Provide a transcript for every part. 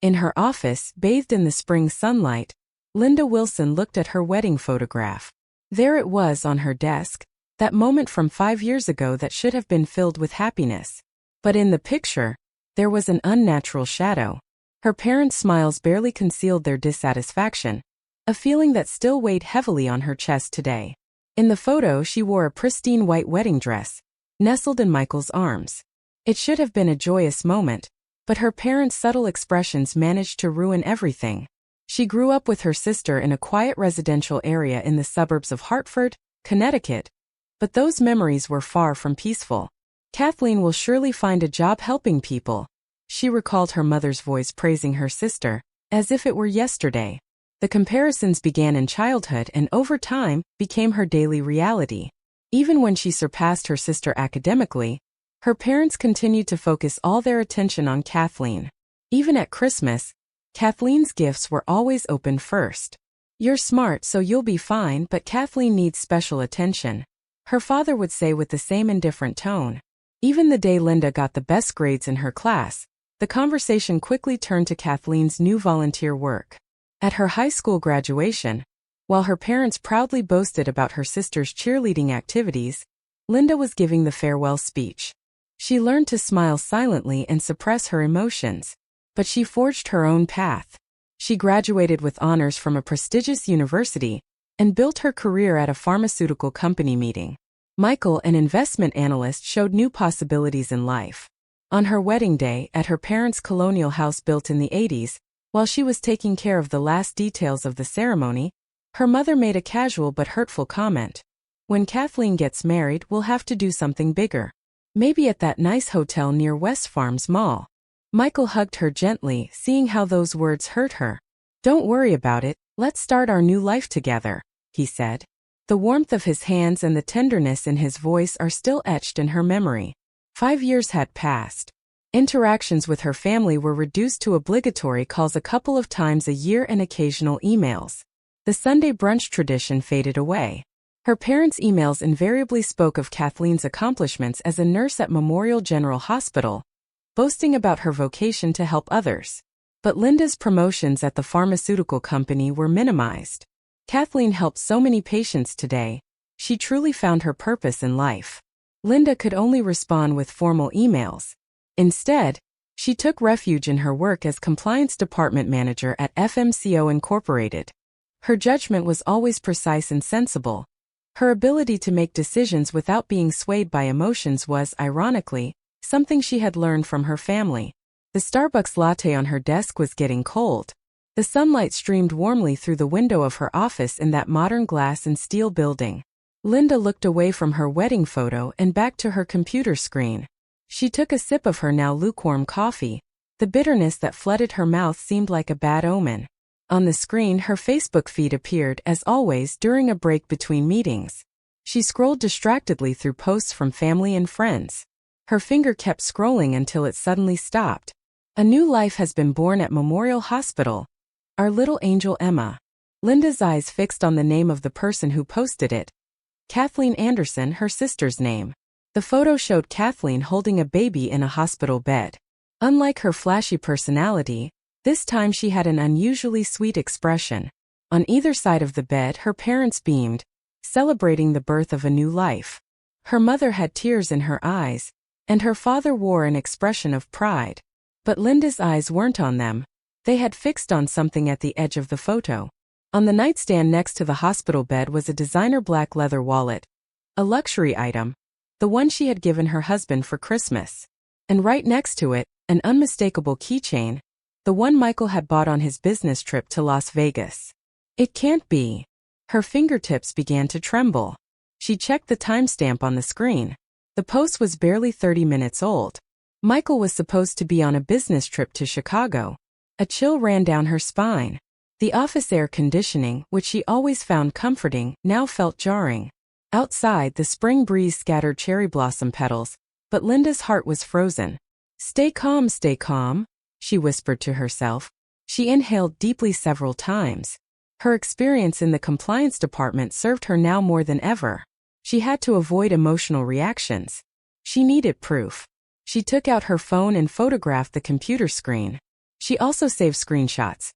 In her office, bathed in the spring sunlight, Linda Wilson looked at her wedding photograph. There it was on her desk, that moment from 5 years ago that should have been filled with happiness. But in the picture, there was an unnatural shadow. Her parents' smiles barely concealed their dissatisfaction, a feeling that still weighed heavily on her chest today. In the photo, she wore a pristine white wedding dress, nestled in Michael's arms. It should have been a joyous moment, but her parents' subtle expressions managed to ruin everything. She grew up with her sister in a quiet residential area in the suburbs of Hartford, Connecticut, but those memories were far from peaceful. Kathleen will surely find a job helping people. She recalled her mother's voice praising her sister, as if it were yesterday. The comparisons began in childhood and over time became her daily reality. Even when she surpassed her sister academically, her parents continued to focus all their attention on Kathleen. Even at Christmas, Kathleen's gifts were always opened first. "You're smart, so you'll be fine, but Kathleen needs special attention," her father would say with the same indifferent tone. Even the day Linda got the best grades in her class, the conversation quickly turned to Kathleen's new volunteer work. At her high school graduation, while her parents proudly boasted about her sister's cheerleading activities, Linda was giving the farewell speech. She learned to smile silently and suppress her emotions, but she forged her own path. She graduated with honors from a prestigious university and built her career at a pharmaceutical company meeting. Michael, an investment analyst, showed new possibilities in life. On her wedding day, at her parents' colonial house built in the 80s, while she was taking care of the last details of the ceremony, her mother made a casual but hurtful comment. "When Kathleen gets married, we'll have to do something bigger. Maybe at that nice hotel near West Farms Mall." Michael hugged her gently, seeing how those words hurt her. "Don't worry about it, let's start our new life together," he said. The warmth of his hands and the tenderness in his voice are still etched in her memory. 5 years had passed. Interactions with her family were reduced to obligatory calls a couple of times a year and occasional emails. The Sunday brunch tradition faded away. Her parents' emails invariably spoke of Kathleen's accomplishments as a nurse at Memorial General Hospital, boasting about her vocation to help others. But Linda's promotions at the pharmaceutical company were minimized. Kathleen helped so many patients today. She truly found her purpose in life. Linda could only respond with formal emails. Instead, she took refuge in her work as compliance department manager at FMCO Incorporated. Her judgment was always precise and sensible. Her ability to make decisions without being swayed by emotions was, ironically, something she had learned from her family. The Starbucks latte on her desk was getting cold. The sunlight streamed warmly through the window of her office in that modern glass and steel building. Linda looked away from her wedding photo and back to her computer screen. She took a sip of her now lukewarm coffee. The bitterness that flooded her mouth seemed like a bad omen. On the screen, her Facebook feed appeared, as always, during a break between meetings. She scrolled distractedly through posts from family and friends. Her finger kept scrolling until it suddenly stopped. "A new life has been born at Memorial Hospital. Our little angel Emma." Linda's eyes fixed on the name of the person who posted it. Kathleen Anderson, her sister's name. The photo showed Kathleen holding a baby in a hospital bed. Unlike her flashy personality, this time she had an unusually sweet expression. On either side of the bed, her parents beamed, celebrating the birth of a new life. Her mother had tears in her eyes, and her father wore an expression of pride. But Linda's eyes weren't on them. They had fixed on something at the edge of the photo. On the nightstand next to the hospital bed was a designer black leather wallet, a luxury item, the one she had given her husband for Christmas. And right next to it, an unmistakable keychain, the one Michael had bought on his business trip to Las Vegas. It can't be. Her fingertips began to tremble. She checked the timestamp on the screen. The post was barely 30 minutes old. Michael was supposed to be on a business trip to Chicago. A chill ran down her spine. The office air conditioning, which she always found comforting, now felt jarring. Outside, the spring breeze scattered cherry blossom petals, but Linda's heart was frozen. Stay calm, she whispered to herself. She inhaled deeply several times. Her experience in the compliance department served her now more than ever. She had to avoid emotional reactions. She needed proof. She took out her phone and photographed the computer screen. She also saved screenshots.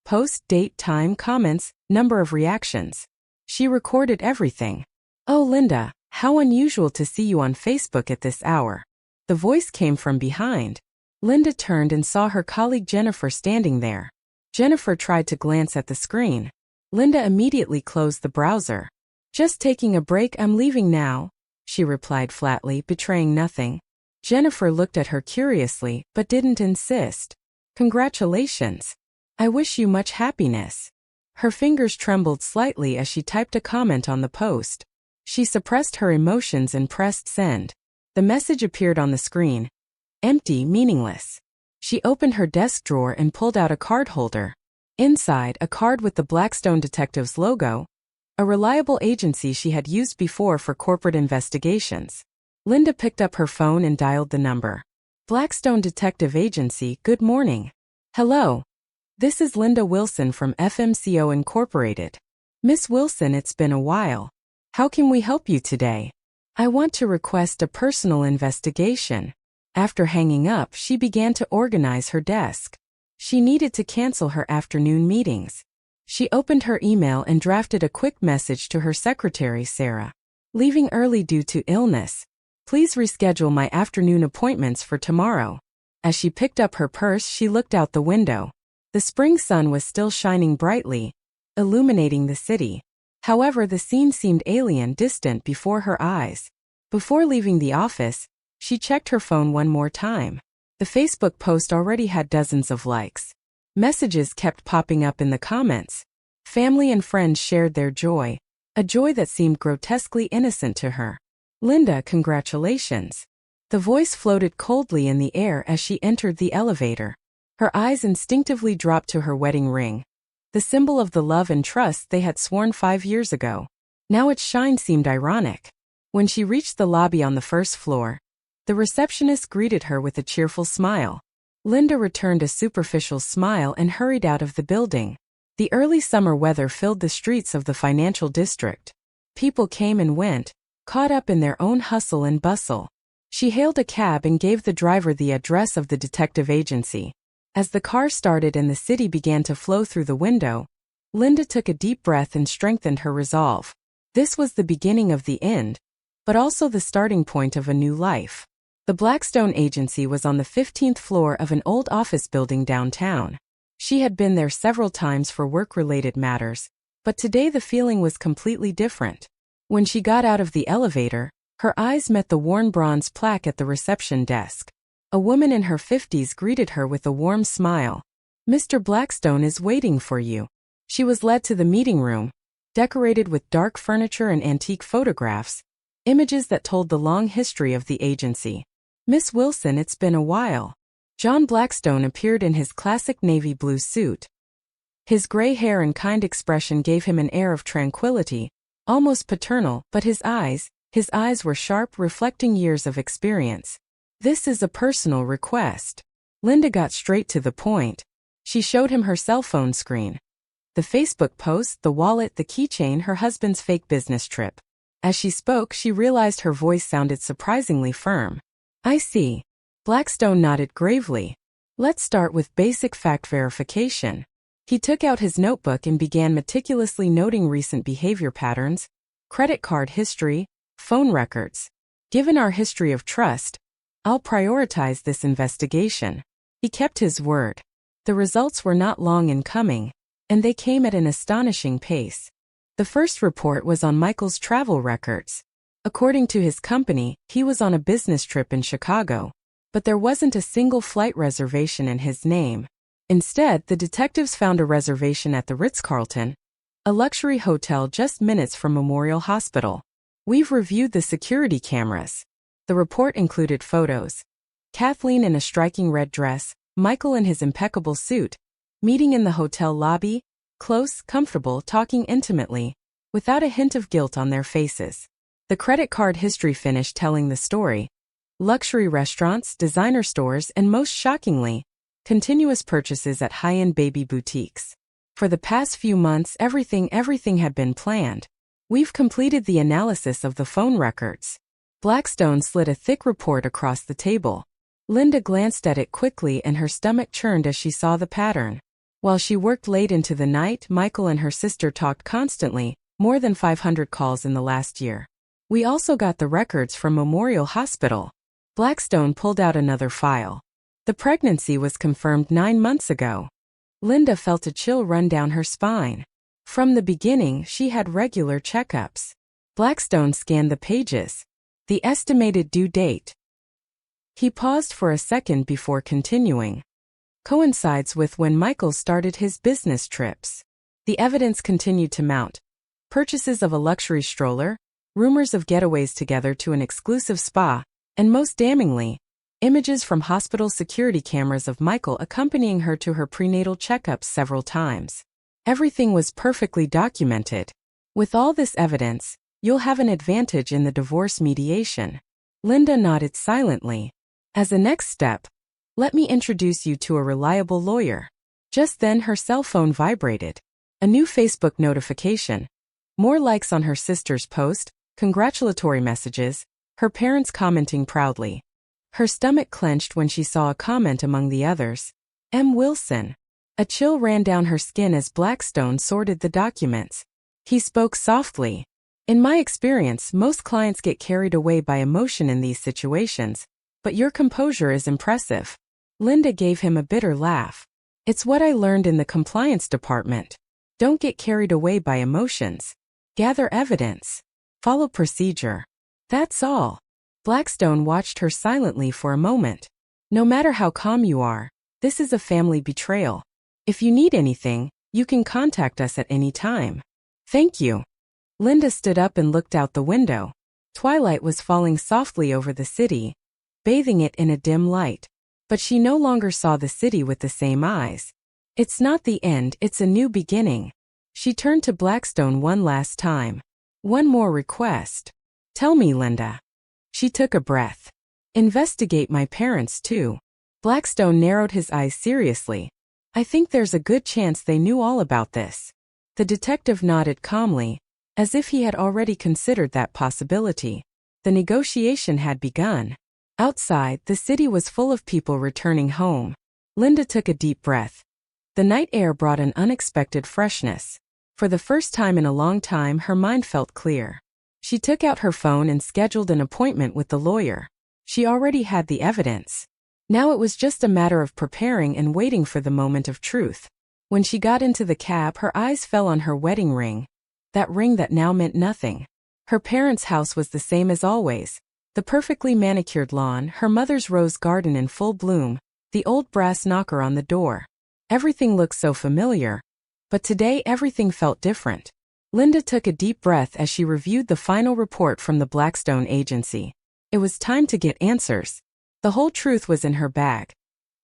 Post, date, time, comments, number of reactions. She recorded everything. "Oh, Linda, how unusual to see you on Facebook at this hour." The voice came from behind. Linda turned and saw her colleague Jennifer standing there. Jennifer tried to glance at the screen. Linda immediately closed the browser. "Just taking a break, I'm leaving now," she replied flatly, betraying nothing. Jennifer looked at her curiously, but didn't insist. "Congratulations. I wish you much happiness." Her fingers trembled slightly as she typed a comment on the post. She suppressed her emotions and pressed send. The message appeared on the screen. Empty, meaningless. She opened her desk drawer and pulled out a card holder. Inside, a card with the Blackstone Detectives logo, a reliable agency she had used before for corporate investigations. Linda picked up her phone and dialed the number. "Blackstone Detective Agency, good morning." "Hello. This is Linda Wilson from FMCO Incorporated." "Miss Wilson, it's been a while. How can we help you today?" "I want to request a personal investigation." After hanging up, she began to organize her desk. She needed to cancel her afternoon meetings. She opened her email and drafted a quick message to her secretary, Sarah. "Leaving early due to illness. Please reschedule my afternoon appointments for tomorrow." As she picked up her purse, she looked out the window. The spring sun was still shining brightly, illuminating the city. However, the scene seemed alien, distant before her eyes. Before leaving the office, she checked her phone one more time. The Facebook post already had dozens of likes. Messages kept popping up in the comments. Family and friends shared their joy, a joy that seemed grotesquely innocent to her. "Linda, congratulations." The voice floated coldly in the air as she entered the elevator. Her eyes instinctively dropped to her wedding ring, the symbol of the love and trust they had sworn 5 years ago. Now its shine seemed ironic. When she reached the lobby on the first floor, the receptionist greeted her with a cheerful smile. Linda returned a superficial smile and hurried out of the building. The early summer weather filled the streets of the financial district. People came and went, caught up in their own hustle and bustle. She hailed a cab and gave the driver the address of the detective agency. As the car started and the city began to flow through the window, Linda took a deep breath and strengthened her resolve. This was the beginning of the end, but also the starting point of a new life. The Blackstone Agency was on the 15th floor of an old office building downtown. She had been there several times for work-related matters, but today the feeling was completely different. When she got out of the elevator, her eyes met the worn bronze plaque at the reception desk. A woman in her 50s greeted her with a warm smile. "Mr. Blackstone is waiting for you." She was led to the meeting room, decorated with dark furniture and antique photographs, images that told the long history of the agency. "Miss Wilson, it's been a while." John Blackstone appeared in his classic navy blue suit. His gray hair and kind expression gave him an air of tranquility, almost paternal, but his eyes were sharp, reflecting years of experience. "This is a personal request." Linda got straight to the point. She showed him her cell phone screen. The Facebook post, the wallet, the keychain, her husband's fake business trip. As she spoke, she realized her voice sounded surprisingly firm. "I see." Blackstone nodded gravely. "Let's start with basic fact verification." He took out his notebook and began meticulously noting recent behavior patterns, credit card history, phone records. "Given our history of trust, I'll prioritize this investigation." He kept his word. The results were not long in coming, and they came at an astonishing pace. The first report was on Michael's travel records. According to his company, he was on a business trip in Chicago, but there wasn't a single flight reservation in his name. Instead, the detectives found a reservation at the Ritz-Carlton, a luxury hotel just minutes from Memorial Hospital. "We've reviewed the security cameras." The report included photos. Kathleen in a striking red dress, Michael in his impeccable suit, meeting in the hotel lobby, close, comfortable, talking intimately, without a hint of guilt on their faces. The credit card history finished telling the story. Luxury restaurants, designer stores, and most shockingly, continuous purchases at high-end baby boutiques. For the past few months, everything had been planned. "We've completed the analysis of the phone records." Blackstone slid a thick report across the table. Linda glanced at it quickly and her stomach churned as she saw the pattern. While she worked late into the night, Michael and her sister talked constantly, more than 500 calls in the last year. We also got the records from Memorial Hospital. Blackstone pulled out another file. The pregnancy was confirmed 9 months ago. Linda felt a chill run down her spine. From the beginning, she had regular checkups. Blackstone scanned the pages. The estimated due date. He paused for a second before continuing. Coincides with when Michael started his business trips. The evidence continued to mount. Purchases of a luxury stroller, rumors of getaways together to an exclusive spa, and most damningly, images from hospital security cameras of Michael accompanying her to her prenatal checkups several times. Everything was perfectly documented. With all this evidence, you'll have an advantage in the divorce mediation. Linda nodded silently. As a next step, let me introduce you to a reliable lawyer. Just then her cell phone vibrated. A new Facebook notification. More likes on her sister's post, congratulatory messages, her parents commenting proudly. Her stomach clenched when she saw a comment among the others. M. Wilson. A chill ran down her skin as Blackstone sorted the documents. He spoke softly. In my experience, most clients get carried away by emotion in these situations, but your composure is impressive. Linda gave him a bitter laugh. It's what I learned in the compliance department. Don't get carried away by emotions. Gather evidence. Follow procedure. That's all. Blackstone watched her silently for a moment. No matter how calm you are, this is a family betrayal. If you need anything, you can contact us at any time. Thank you. Linda stood up and looked out the window. Twilight was falling softly over the city, bathing it in a dim light. But she no longer saw the city with the same eyes. It's not the end, it's a new beginning. She turned to Blackstone one last time. One more request. Tell me, Linda. She took a breath. Investigate my parents too. Blackstone narrowed his eyes seriously. I think there's a good chance they knew all about this. The detective nodded calmly, as if he had already considered that possibility. The negotiation had begun. Outside, the city was full of people returning home. Linda took a deep breath. The night air brought an unexpected freshness. For the first time in a long time, her mind felt clear. She took out her phone and scheduled an appointment with the lawyer. She already had the evidence. Now it was just a matter of preparing and waiting for the moment of truth. When she got into the cab, her eyes fell on her wedding ring. That ring that now meant nothing. Her parents' house was the same as always. The perfectly manicured lawn, her mother's rose garden in full bloom, the old brass knocker on the door. Everything looked so familiar. But today everything felt different. Linda took a deep breath as she reviewed the final report from the Blackstone agency. It was time to get answers. The whole truth was in her bag.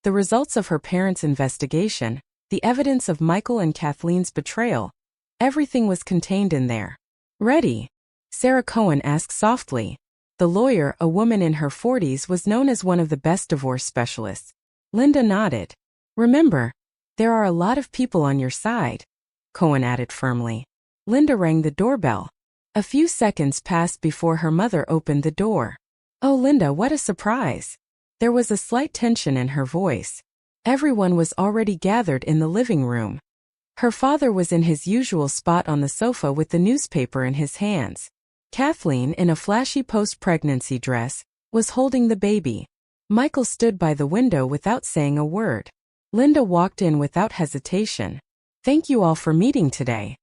The results of her parents' investigation, the evidence of Michael and Kathleen's betrayal. Everything was contained in there. Ready? Sarah Cohen asked softly. The lawyer, a woman in her 40s, was known as one of the best divorce specialists. Linda nodded. Remember, there are a lot of people on your side, Cohen added firmly. Linda rang the doorbell. A few seconds passed before her mother opened the door. Oh, Linda, what a surprise. There was a slight tension in her voice. Everyone was already gathered in the living room. Her father was in his usual spot on the sofa with the newspaper in his hands. Kathleen, in a flashy post-pregnancy dress, was holding the baby. Michael stood by the window without saying a word. Linda walked in without hesitation. Thank you all for meeting today.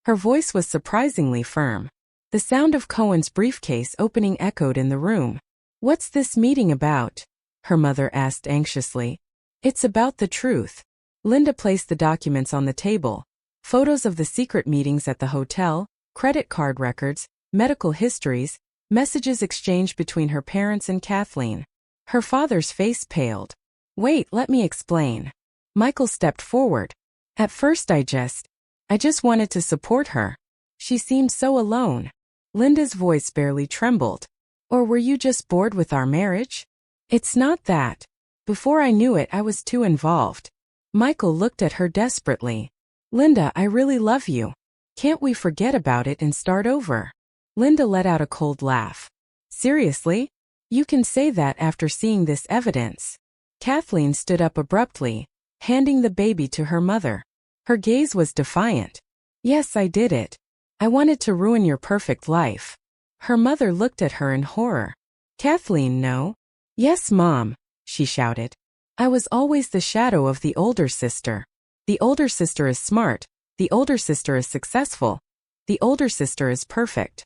Her voice was surprisingly firm. The sound of Cohen's briefcase opening echoed in the room. What's this meeting about? Her mother asked anxiously. It's about the truth. Linda placed the documents on the table. Photos of the secret meetings at the hotel, credit card records, medical histories, messages exchanged between her parents and Kathleen. Her father's face paled. Wait, let me explain. Michael stepped forward. At first I just wanted to support her. She seemed so alone. Linda's voice barely trembled. Or were you just bored with our marriage? It's not that. Before I knew it, I was too involved. Michael looked at her desperately. Linda, I really love you. Can't we forget about it and start over? Linda let out a cold laugh. Seriously? You can say that after seeing this evidence. Kathleen stood up abruptly, handing the baby to her mother. Her gaze was defiant. Yes, I did it. I wanted to ruin your perfect life. Her mother looked at her in horror. Kathleen, no. Yes, Mom, she shouted. I was always the shadow of the older sister. The older sister is smart. The older sister is successful. The older sister is perfect.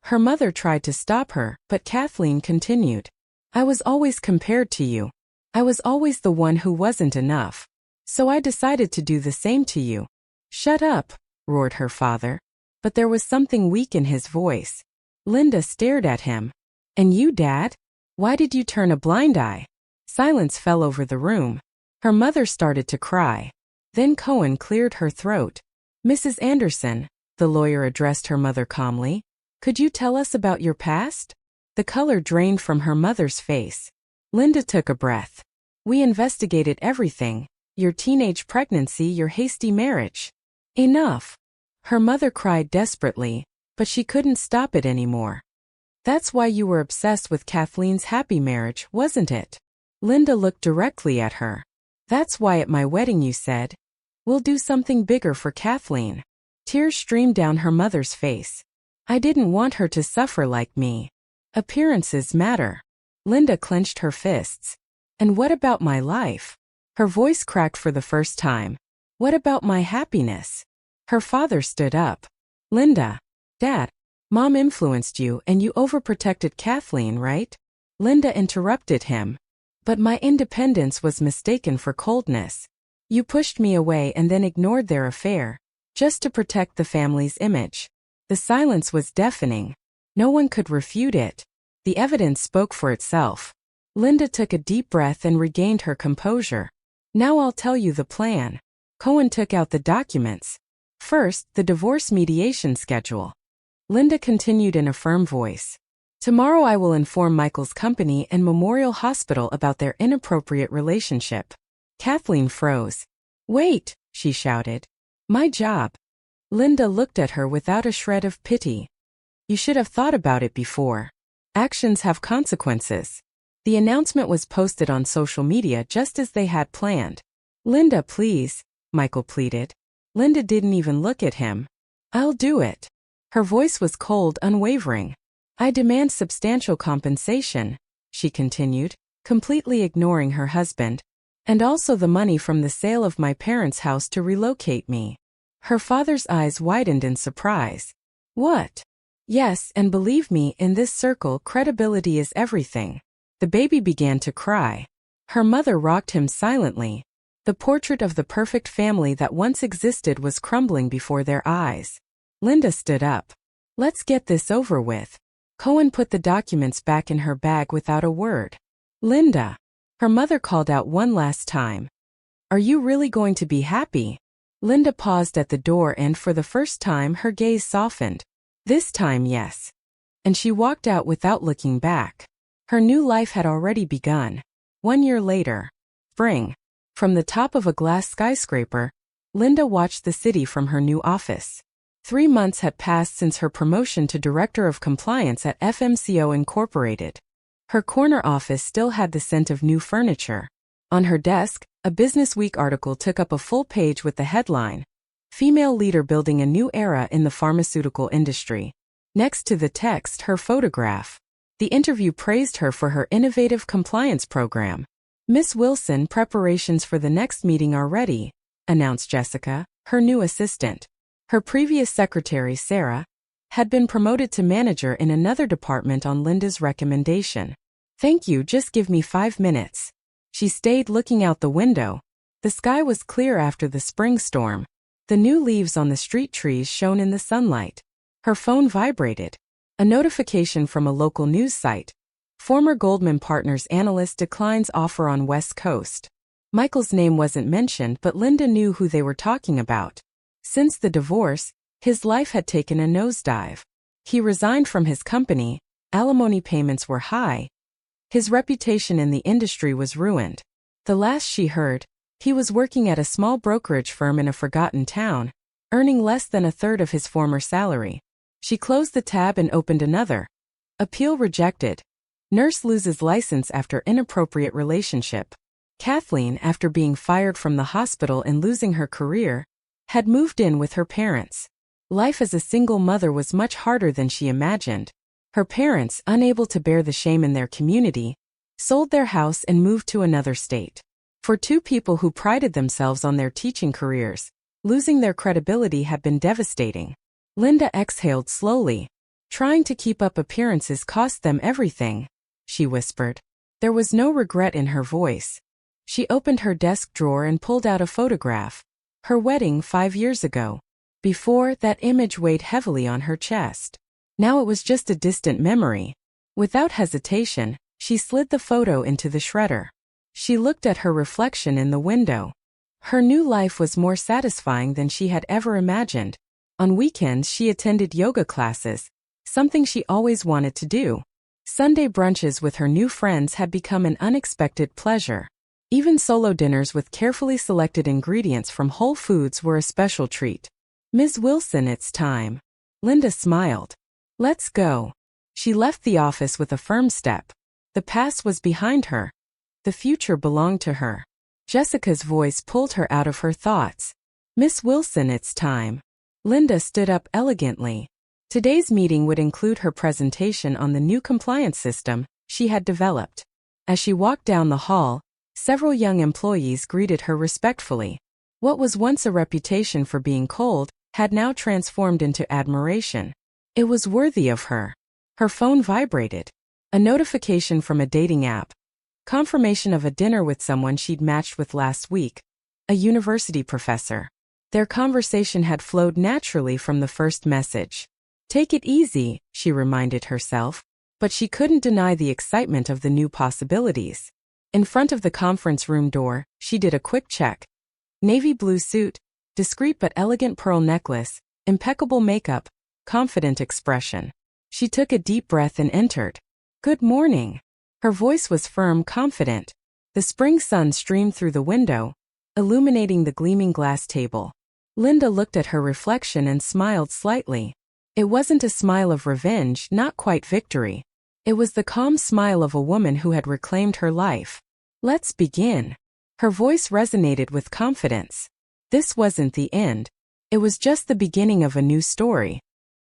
Her mother tried to stop her, but Kathleen continued. I was always compared to you. I was always the one who wasn't enough. So I decided to do the same to you. Shut up, roared her father. But there was something weak in his voice. Linda stared at him. And you, Dad? Why did you turn a blind eye? Silence fell over the room. Her mother started to cry. Then Cohen cleared her throat. Mrs. Anderson, the lawyer addressed her mother calmly. Could you tell us about your past? The color drained from her mother's face. Linda took a breath. We investigated everything. Your teenage pregnancy, your hasty marriage. Enough. Her mother cried desperately, but she couldn't stop it anymore. That's why you were obsessed with Kathleen's happy marriage, wasn't it? Linda looked directly at her. That's why at my wedding you said, we'll do something bigger for Kathleen. Tears streamed down her mother's face. I didn't want her to suffer like me. Appearances matter. Linda clenched her fists. And what about my life? Her voice cracked for the first time. What about my happiness? Her father stood up. Linda. Dad. Mom influenced you and you overprotected Kathleen, right? Linda interrupted him. But my independence was mistaken for coldness. You pushed me away and then ignored their affair, just to protect the family's image. The silence was deafening. No one could refute it. The evidence spoke for itself. Linda took a deep breath and regained her composure. Now I'll tell you the plan. Cohen took out the documents. First, the divorce mediation schedule. Linda continued in a firm voice. Tomorrow I will inform Michael's company and Memorial Hospital about their inappropriate relationship. Kathleen froze. Wait, she shouted. My job. Linda looked at her without a shred of pity. You should have thought about it before. Actions have consequences. The announcement was posted on social media just as they had planned. Linda, please, Michael pleaded. Linda didn't even look at him. I'll do it. Her voice was cold, unwavering. I demand substantial compensation, she continued, completely ignoring her husband. And also the money from the sale of my parents' house to relocate me. Her father's eyes widened in surprise. What? Yes, and believe me, in this circle, credibility is everything. The baby began to cry. Her mother rocked him silently. The portrait of the perfect family that once existed was crumbling before their eyes. Linda stood up. Let's get this over with. Cohen put the documents back in her bag without a word. Linda. Her mother called out one last time. Are you really going to be happy? Linda paused at the door and for the first time her gaze softened. This time, yes. And she walked out without looking back. Her new life had already begun. 1 year later. Spring. From the top of a glass skyscraper, Linda watched the city from her new office. 3 months had passed since her promotion to Director of Compliance at FMCO Incorporated. Her corner office still had the scent of new furniture. On her desk, a Business Week article took up a full page with the headline, Female Leader Building a New Era in the Pharmaceutical Industry. Next to the text, her photograph. The interview praised her for her innovative compliance program. Miss Wilson, preparations for the next meeting are ready, announced Jessica, her new assistant. Her previous secretary, Sarah, had been promoted to manager in another department on Linda's recommendation. Thank you, just give me 5 minutes. She stayed looking out the window. The sky was clear after the spring storm. The new leaves on the street trees shone in the sunlight. Her phone vibrated. A notification from a local news site. Former Goldman Partners analyst declines offer on West Coast. Michael's name wasn't mentioned, but Linda knew who they were talking about. Since the divorce, his life had taken a nosedive. He resigned from his company, alimony payments were high. His reputation in the industry was ruined. The last she heard, he was working at a small brokerage firm in a forgotten town, earning less than a third of his former salary. She closed the tab and opened another. Appeal rejected. Nurse loses license after inappropriate relationship. Kathleen, after being fired from the hospital and losing her career, had moved in with her parents. Life as a single mother was much harder than she imagined. Her parents, unable to bear the shame in their community, sold their house and moved to another state. For two people who prided themselves on their teaching careers, losing their credibility had been devastating. Linda exhaled slowly. Trying to keep up appearances cost them everything, she whispered. There was no regret in her voice. She opened her desk drawer and pulled out a photograph. Her wedding 5 years ago. Before, that image weighed heavily on her chest. Now it was just a distant memory. Without hesitation, she slid the photo into the shredder. She looked at her reflection in the window. Her new life was more satisfying than she had ever imagined. On weekends she attended yoga classes, something she always wanted to do. Sunday brunches with her new friends had become an unexpected pleasure. Even solo dinners with carefully selected ingredients from Whole Foods were a special treat. Ms. Wilson, it's time. Linda smiled. Let's go. She left the office with a firm step. The past was behind her. The future belonged to her. Jessica's voice pulled her out of her thoughts. Miss Wilson, it's time. Linda stood up elegantly. Today's meeting would include her presentation on the new compliance system she had developed. As she walked down the hall, several young employees greeted her respectfully. What was once a reputation for being cold had now transformed into admiration. It was worthy of her. Her phone vibrated. A notification from a dating app. Confirmation of a dinner with someone she'd matched with last week. A university professor. Their conversation had flowed naturally from the first message. Take it easy, she reminded herself, but she couldn't deny the excitement of the new possibilities. In front of the conference room door, she did a quick check. Navy blue suit, discreet but elegant pearl necklace, impeccable makeup, confident expression. She took a deep breath and entered. Good morning. Her voice was firm, confident. The spring sun streamed through the window, illuminating the gleaming glass table. Linda looked at her reflection and smiled slightly. It wasn't a smile of revenge, not quite victory. It was the calm smile of a woman who had reclaimed her life. Let's begin. Her voice resonated with confidence. This wasn't the end. It was just the beginning of a new story.